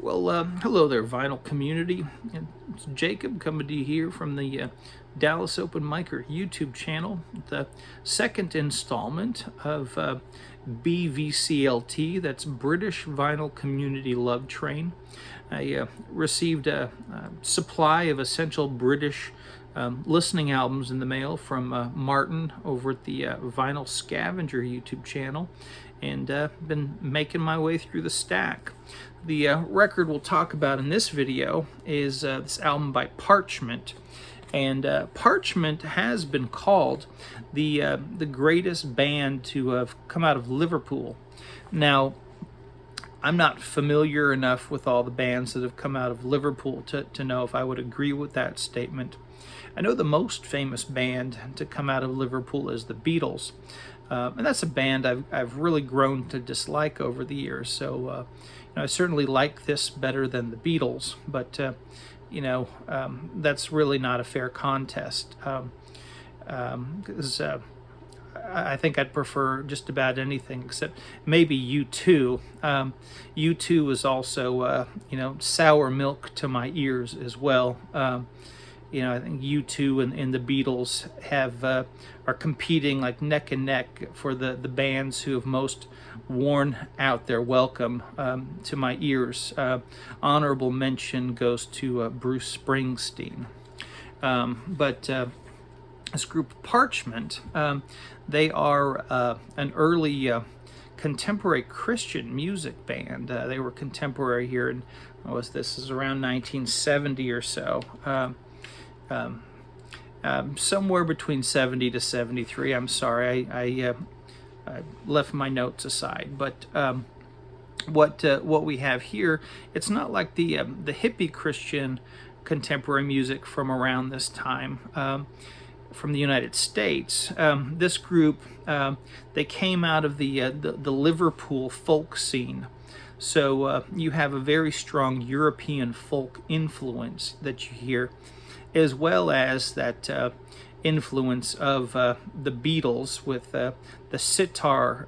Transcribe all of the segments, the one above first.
Hello there, vinyl community. It's Jacob coming to you here from the Dallas Open Micer YouTube channel, the second installment of BVCLT, that's British Vinyl Community Love Train. I received a supply of essential British listening albums in the mail from Martin over at the Vinyl Scavenger YouTube channel, and been making my way through the stack. The record we'll talk about in this video is this album by Parchment, and Parchment has been called the greatest band to have come out of Liverpool. Now, I'm not familiar enough with all the bands that have come out of Liverpool to know if I would agree with that statement. I know the most famous band to come out of Liverpool is the Beatles, and that's a band I've really grown to dislike over the years. So I certainly like this better than the Beatles, but that's really not a fair contest, because I think I'd prefer just about anything except maybe U2. U2 is also sour milk to my ears as well. I think U2 and the Beatles are competing like neck and neck for the bands who have most worn out their welcome to my ears. Honorable mention goes to Bruce Springsteen. But this group Parchment, they are an early contemporary Christian music band. They were contemporary here, and this is around 1970 or so. Somewhere between 70 to 73. I'm sorry, I left my notes aside. But what we have here, it's not like the hippie Christian contemporary music from around this time from the United States. This group, they came out of the Liverpool folk scene. So you have a very strong European folk influence that you hear, as well as that influence of the Beatles with the sitar,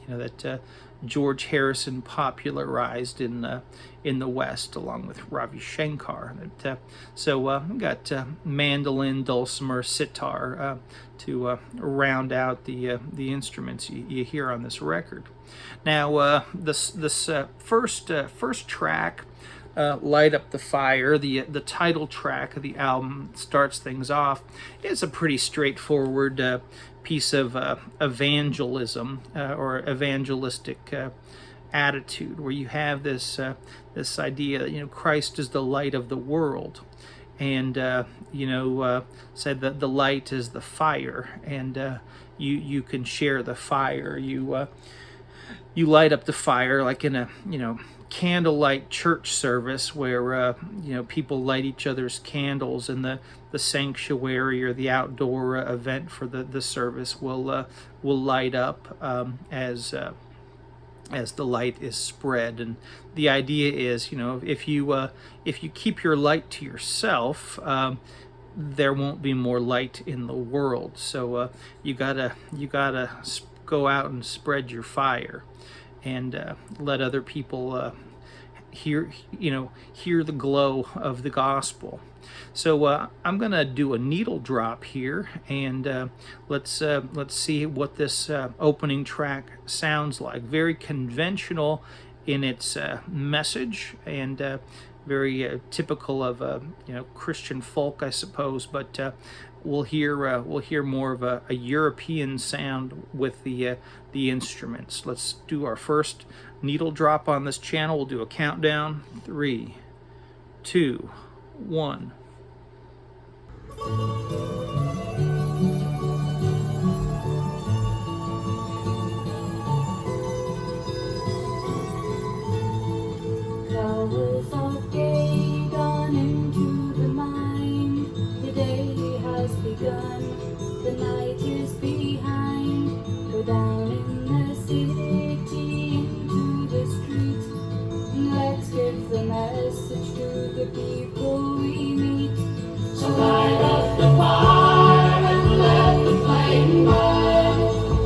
that George Harrison popularized in the West, along with Ravi Shankar. So we got mandolin, dulcimer, sitar to round out the instruments you hear on this record. Now, this first track, Light Up the Fire, the title track of the album, starts things off. It's a pretty straightforward piece of evangelism or evangelistic attitude, where you have this idea that Christ is the light of the world, and said that the light is the fire, and you can share the fire. You light up the fire like in a candlelight church service where people light each other's candles, and the sanctuary or the outdoor event for the service will light up as the light is spread. And the idea is, if you keep your light to yourself, there won't be more light in the world. So you gotta go out and spread your fire, and let other people hear the glow of the gospel. So I'm gonna do a needle drop here, and let's see what this opening track sounds like. Very conventional in its message, and very typical of Christian folk, I suppose. But we'll hear more of a European sound with the instruments. Let's do our first needle drop on this channel. We'll do a countdown: 3, 2, 1. Flowers of day dawn into the mind. The day has begun, the night is behind. Go down in the city, into the street, and let's give the message to the people we meet. So light up the fire and let the flame burn.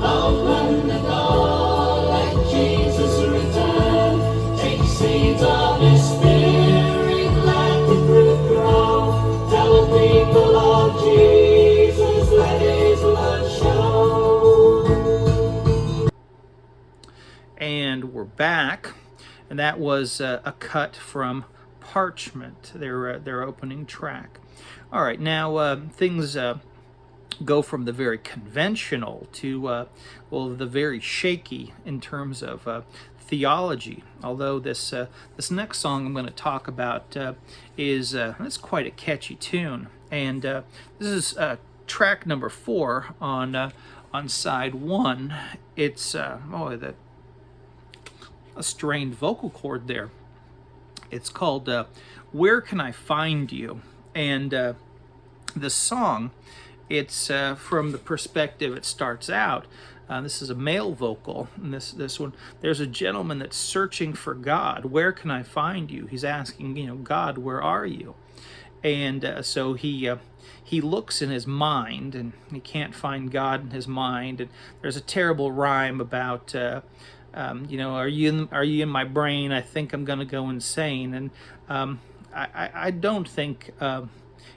Open the door, let Jesus return. Take Seeds of His Spirit, let the fruit grow. Tell the people of Jesus, let His love show. And we're back, and that was a cut from Parchment, their opening track. All right, now things go from the very conventional to well, the very shaky in terms of theology. Although this next song I'm going to talk about is that's quite a catchy tune, and this is track number 4 on side 1. It's a strained vocal cord there. It's called "Where Can I Find You?" And the song, it's from the perspective it starts out. This is a male vocal, and this one, there's a gentleman that's searching for God. Where can I find you? He's asking, God, where are you? And so he looks in his mind, and he can't find God in his mind. And there's a terrible rhyme about, are you in my brain? I think I'm going to go insane. And I don't think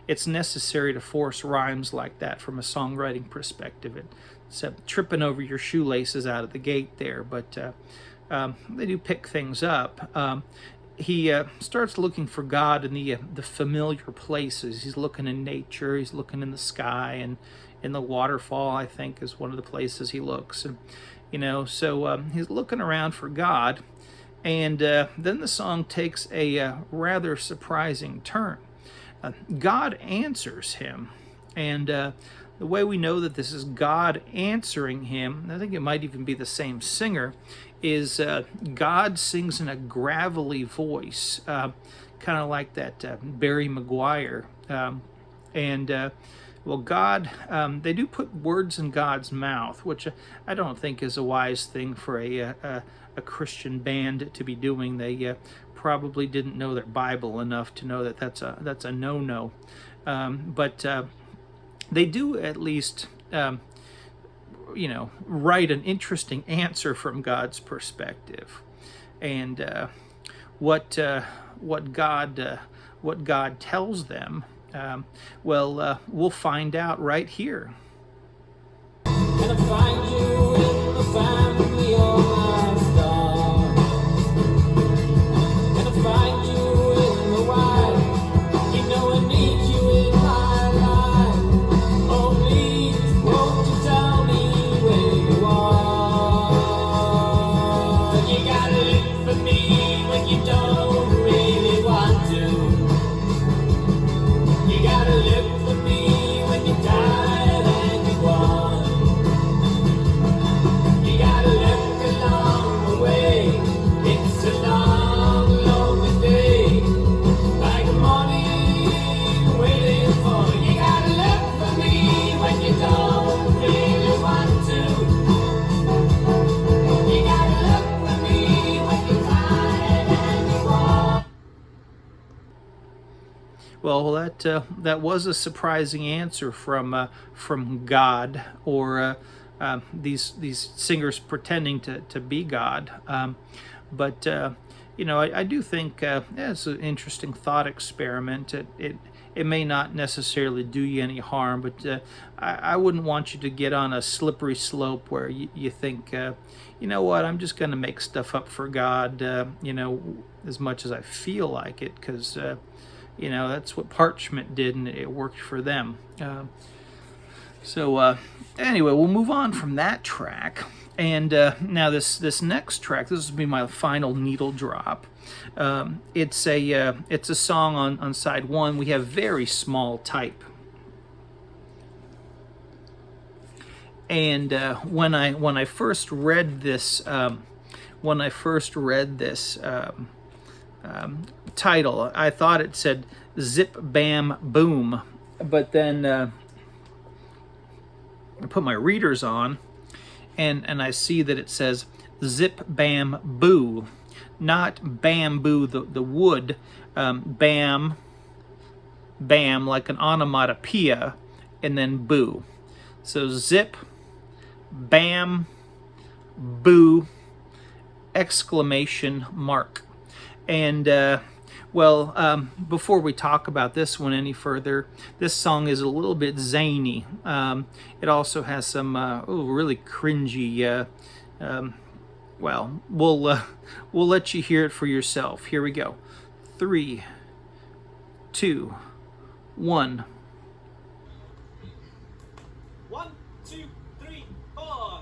it's necessary to force rhymes like that from a songwriting perspective. It's tripping over your shoelaces out of the gate there, but they do pick things up. He starts looking for God in the familiar places. He's looking in nature. He's looking in the sky, and in the waterfall, I think, is one of the places he looks. And so he's looking around for God, and then the song takes a rather surprising turn. God answers him, and the way we know that this is God answering him, I think it might even be the same singer, is God sings in a gravelly voice, kind of like that Barry Maguire. Well, God, they do put words in God's mouth, which I don't think is a wise thing for a Christian band to be doing. They probably didn't know their Bible enough to know that that's a no-no. But they do at least, write an interesting answer from God's perspective, and what God tells them. We'll find out right here. And I find you in the family of my star. And I find you in the wild. I need you in my life. Oh, please, won't you tell me where you are? You gotta look for me when you don't really want to. You gotta look for me when you're tired and you're gone. You gotta look along the way. It's a long, lonely day. Like a morning waiting for. You gotta look for me when you don't really want to. You gotta look for me when you're tired and you're gone. Well, that was a surprising answer from God, or these singers pretending to be God. But I do think it's an interesting thought experiment. It may not necessarily do you any harm, but I wouldn't want you to get on a slippery slope where you think, what, I'm just going to make stuff up for God, as much as I feel like it, because that's what Parchment did, and it worked for them. Anyway, we'll move on from that track, and now this next track. This will be my final needle drop. It's a song on side 1. We have very small type, and when I first read this title, I thought it said "Zip Bam Boom," but then I put my readers on, and I see that it says "Zip Bam Boo," not bamboo the wood, bam bam like an onomatopoeia, and then boo. So zip bam boo exclamation mark. And well, before we talk about this one any further, this song is a little bit zany. It also has some really cringy. Well, we'll let you hear it for yourself. Here we go. 3, 2, 1. 1, 2, 3, 4.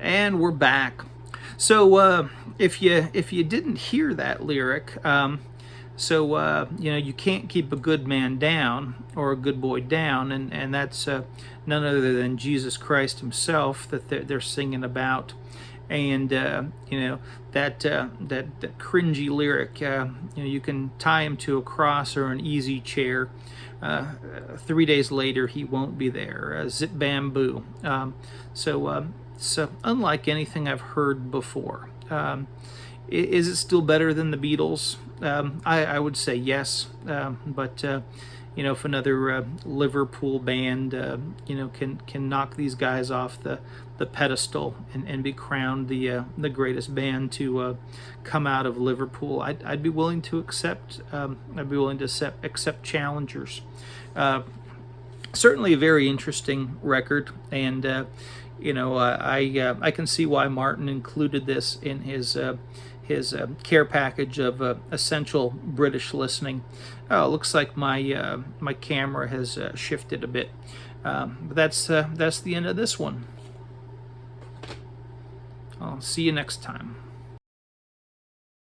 And we're back. So if you didn't hear that lyric, you can't keep a good man down or a good boy down, and that's none other than Jesus Christ himself that they're singing about. And that cringy lyric, you can tie him to a cross or an easy chair. 3 days later he won't be there. Zip bamboo. So unlike anything I've heard before. Is it still better than the Beatles? I would say yes, but if another Liverpool band can knock these guys off the pedestal and be crowned the greatest band to come out of Liverpool, I'd be willing to accept. I'd be willing to accept challengers. Certainly a very interesting record, and I can see why Martin included this in his care package of essential British listening. Oh, it looks like my camera has shifted a bit, but that's the end of this one. I'll see you next time.